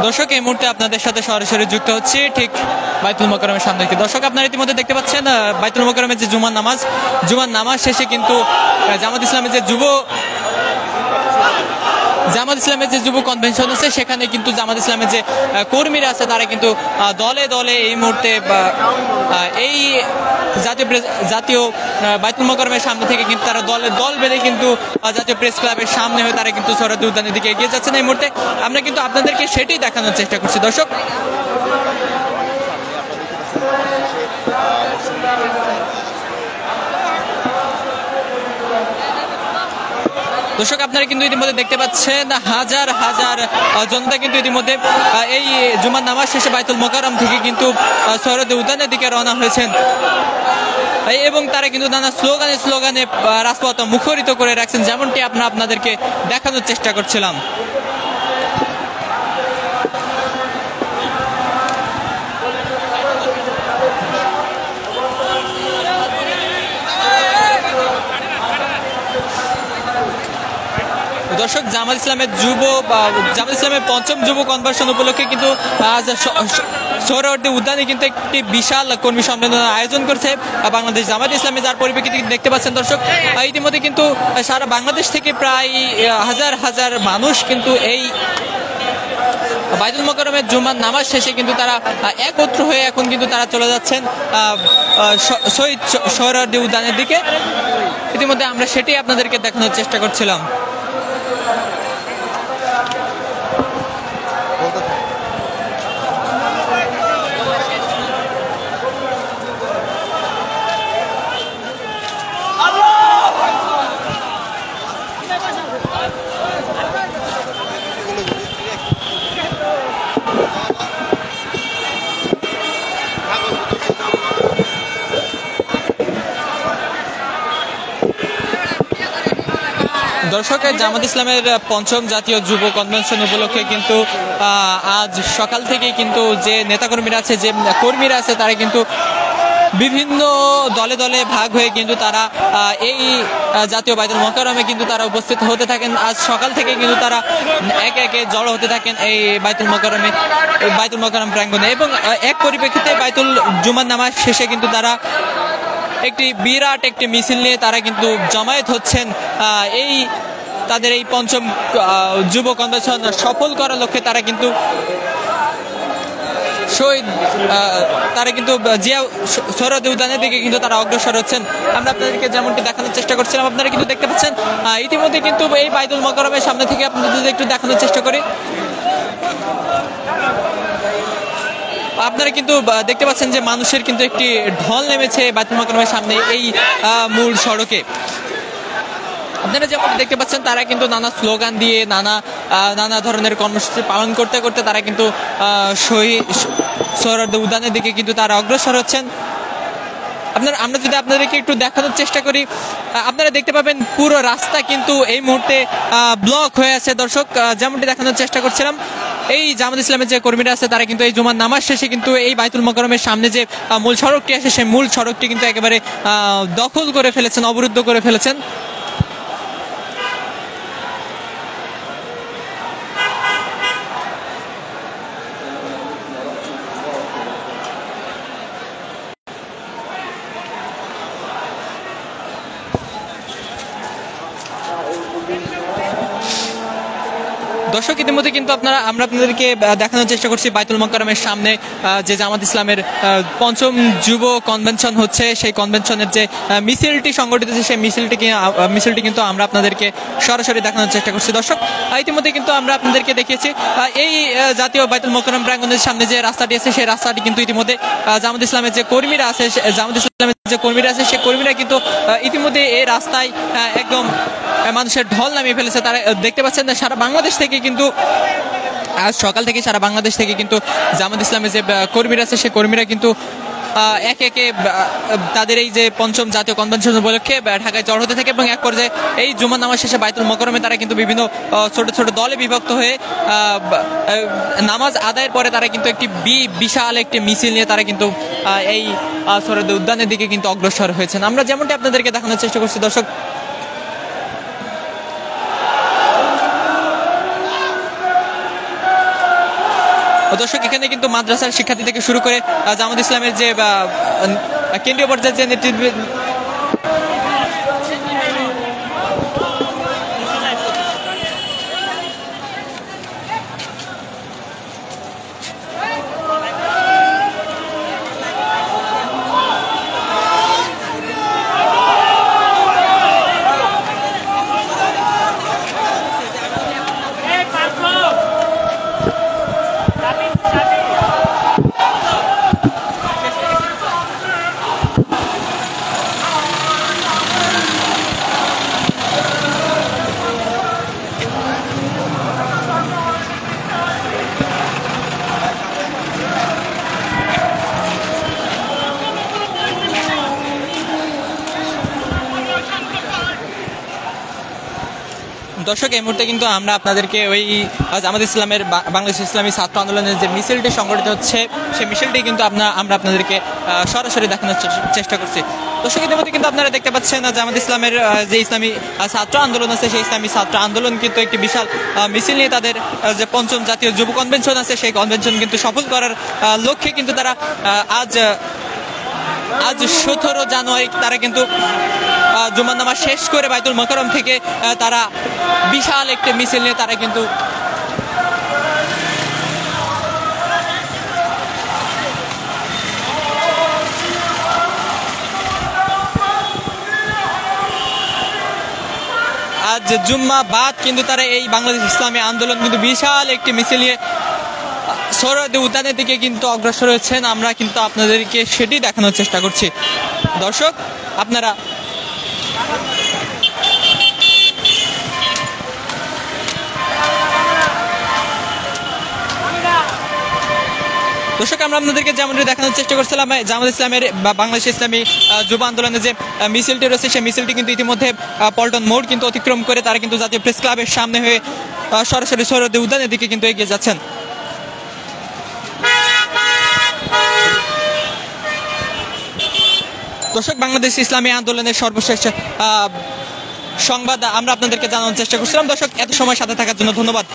দর্শক এই মুহূর্তে আপনাদের সাথে সরাসরি যুক্ত হচ্ছে ঠিক বাইতুল মোকাররমের সামনে থেকে। দর্শক আপনারা ইতিমধ্যে দেখতে পাচ্ছেন বাইতুল মোকাররমের যে জুমার নামাজ শেষে কিন্তু জামাত ইসলামের যে যুব কনভেনশন আছে সেখানে কিন্তু জামাত ইসলামের যে কর্মীরা আছে তারা কিন্তু দলে দলে এই মুহূর্তে এই জাতীয় বাইতুল মোকাররমের সামনে থেকে কিন্তু তারা দল বেঁধে কিন্তু জাতীয় প্রেস ক্লাবের সামনে হয়ে তারা কিন্তু সোহরাওয়ার্দী উদ্যানের দিকে এগিয়ে যাচ্ছেন। এই মুহূর্তে আমরা কিন্তু আপনাদেরকে সেটাই দেখানোর চেষ্টা করছি। দর্শক আপনারা কিন্তু ইতিমধ্যে দেখতে পাচ্ছেন হাজার হাজার জনতা কিন্তু ইতিমধ্যে এই জুমার নামাজ শেষে বাইতুল মোকাররম থেকে কিন্তু সোহরাওয়ার্দী উদ্যানের দিকে রওনা হয়েছেন এবং তারা কিন্তু নানা স্লোগানে রাজপথ মুখরিত করে রাখছেন, যেমনটি আপনাদেরকে দেখানোর চেষ্টা করছিলাম। দর্শক জামাত ইসলামের পঞ্চম যুব কনভেনশন উপলক্ষে কিন্তু আজ সোহরাওয়ার্দী উদ্যানে কিন্তু একটি বিশাল কর্মী সম্মেলনের আয়োজন করছে বাংলাদেশ জামাত ইসলামী, যার পরিপ্রেক্ষিতে দেখতে পাচ্ছেন দর্শক ইতিমধ্যে কিন্তু সারা বাংলাদেশ থেকে প্রায় হাজার হাজার মানুষ কিন্তু এই বাইতুল মোকাররমের জুমার নামাজ শেষে কিন্তু তারা একত্র হয়ে এখন কিন্তু তারা চলে যাচ্ছেন শহীদ সোহরাওয়ার্দী উদ্যানের দিকে। ইতিমধ্যে আমরা সেটাই আপনাদেরকে দেখানোর চেষ্টা করছিলাম। দর্শকের জামাত ইসলামের পঞ্চম জাতীয় যুব কনভেনশন উপলক্ষে কিন্তু আজ সকাল থেকেই কিন্তু যে নেতাকর্মীরা আছে, যে কর্মীরা আছে, তারা কিন্তু বিভিন্ন দলে দলে ভাগ হয়ে কিন্তু তারা এই জাতীয় বাইতুল মোকাররমে কিন্তু তারা উপস্থিত হতে থাকেন। আজ সকাল থেকে কিন্তু তারা একে একে জড়ো হতে থাকেন এই বাইতুল মোকাররম প্রাঙ্গণে এবং এক পরিপ্রেক্ষিতে বাইতুল জুমার নামাজ শেষে কিন্তু তারা একটি বিরাট একটি মিছিল নিয়ে তারা কিন্তু জমায়েত হচ্ছেন এই তাদের এই পঞ্চম যুব কনভেনশন সফল করার লক্ষ্যে। তারা কিন্তু জিয়া সোহরাওয়ার্দী উদ্যানের দিকে কিন্তু তারা অগ্রসর হচ্ছেন। আমরা আপনাদেরকে যেমনটি দেখানোর চেষ্টা করছিলাম, আপনারা কিন্তু দেখতে পাচ্ছেন ইতিমধ্যে কিন্তু এই বাইতুল মোকাররমের সামনে থেকে আপনাদের একটু দেখানোর চেষ্টা করি। আপনারা কিন্তু দেখতে পাচ্ছেন যে মানুষের কিন্তু একটি ঢল নেমেছে বাইতুল মোকাররমের সামনে এই মূল সড়কে। আপনারা যেমন দেখতে পাচ্ছেন তারা কিন্তু নানা স্লোগান দিয়ে নানা ধরনের কর্মসূচি পালন করতে করতে তারা কিন্তু শহীদ সোহরাওয়ার্দী উদ্যানের দিকে কিন্তু তারা অগ্রসর হচ্ছেন। আমরা যদি আপনাদেরকে একটু দেখানোর চেষ্টা করি, আপনারা দেখতে পাবেন পুরো রাস্তা কিন্তু এই মুহূর্তে ব্লক হয়ে আছে। দর্শক যেমনটি দেখানোর চেষ্টা করছিলাম, এই জামাত ইসলামের যে কর্মীরা আছে তারা কিন্তু এই জুমার নামাজ শেষে কিন্তু এই বাইতুল মোকাররমের সামনে যে মূল সড়কটি আছে সেই মূল সড়কটি কিন্তু একেবারে দখল করে ফেলেছেন, অবরুদ্ধ করে ফেলেছেন। দর্শক দর্শক ইতিমধ্যে কিন্তু আমরা আপনাদেরকে দেখানোর চেষ্টা করছি বাইতুল মোকাররমের সামনে যে জামাত ইসলামের পঞ্চম যুব কনভেনশন হচ্ছে, সেই কনভেনশনের যে মিছিলটি সংগঠিত হচ্ছে সেই মিছিলটি কিন্তু আমরা আপনাদেরকে সরাসরি দেখানোর চেষ্টা করছি। দর্শক ইতিমধ্যে কিন্তু আমরা আপনাদেরকে দেখিয়েছি এই জাতীয় বাইতুল মোকাররম প্রাঙ্গণের সামনে যে রাস্তাটি আছে সেই রাস্তাটি কিন্তু ইতিমধ্যে জামাত ইসলামের যে কর্মীরা আছে সেই কর্মীরা কিন্তু ইতিমধ্যে এই রাস্তায় একদম মানুষের ঢল নামিয়ে ফেলেছে। তারা দেখতে পাচ্ছেন সারা বাংলাদেশ থেকে কিন্তু আজ সকাল থেকে সারা বাংলাদেশ থেকে কিন্তু জামাত ইসলামের যে কর্মীরা আছে সেই কর্মীরা কিন্তু একে একে তাদের এই যে পঞ্চম জাতীয় কনভেনশন উপলক্ষে ঢাকায় জড় হতে থাকে এবং এক পর্যায়ে এই জুমার নামাজ শেষে বাইতুল মোকাররমে তারা কিন্তু বিভিন্ন ছোট ছোট দলে বিভক্ত হয়ে নামাজ আদায়ের পরে তারা কিন্তু একটি বিশাল একটি মিছিল নিয়ে তারা কিন্তু এই সরোদে উদ্যানের দিকে কিন্তু অগ্রসর হয়েছেন। আমরা যেমনটি আপনাদেরকে দেখানোর চেষ্টা করছি দর্শক, এখানে কিন্তু মাদ্রাসার শিক্ষার্থী থেকে শুরু করে জামাত ইসলামের যে কেন্দ্রীয় পর্যায়ের যে নেতৃত্ব দর্শক এই মুহূর্তে কিন্তু আমরা আপনাদেরকে ওই জামাত ইসলামের বাংলাদেশ ইসলামী ছাত্র আন্দোলনের যে মিছিলটি সংগঠিত হচ্ছে সেই মিছিলটি কিন্তু আমরা আপনাদেরকে সরাসরি দেখানোর চেষ্টা করছি। দর্শক ইতিমধ্যে কিন্তু আপনারা দেখতে পাচ্ছেন জামাত ইসলামের যে ইসলামী ছাত্র আন্দোলন আছে সেই ইসলামী ছাত্র আন্দোলন কিন্তু একটি বিশাল মিছিল নিয়ে তাদের যে পঞ্চম জাতীয় যুব কনভেনশন আছে সেই কনভেনশন কিন্তু সফল করার লক্ষ্যে কিন্তু তারা আজ 17 জানুয়ারি তারা কিন্তু জুমার নামাজ শেষ করে বাইতুল মোকাররম থেকে তারা বিশাল একটি মিছিল নিয়ে তারা কিন্তু আজ জুম্মা বাদ কিন্তু তারা এই বাংলাদেশ ইসলামী আন্দোলন কিন্তু বিশাল একটি মিছিল নিয়ে সরোদে উদ্যানের দিকে কিন্তু অগ্রসর হয়েছেন। আমরা কিন্তু আপনাদেরকে সেটি দেখানোর চেষ্টা করছি। দর্শক আমরা আপনাদেরকে যেমনটি দেখানোর চেষ্টা করছিলাম জামাত ইসলামের বা বাংলাদেশ ইসলামী যুব আন্দোলনের যে মিছিলটি রয়েছে সেই মিছিলটি কিন্তু ইতিমধ্যে পল্টন মোড় কিন্তু অতিক্রম করে তারা কিন্তু জাতীয় প্রেস ক্লাবের সামনে হয়ে সরাসরি সরোদে উদ্যানের দিকে কিন্তু এগিয়ে যাচ্ছেন। দর্শক বাংলাদেশ ইসলামী আন্দোলনের সর্বশেষ সংবাদ আমরা আপনাদেরকে জানানোর চেষ্টা করছিলাম। দর্শক এত সময় সাথে থাকার জন্য ধন্যবাদ।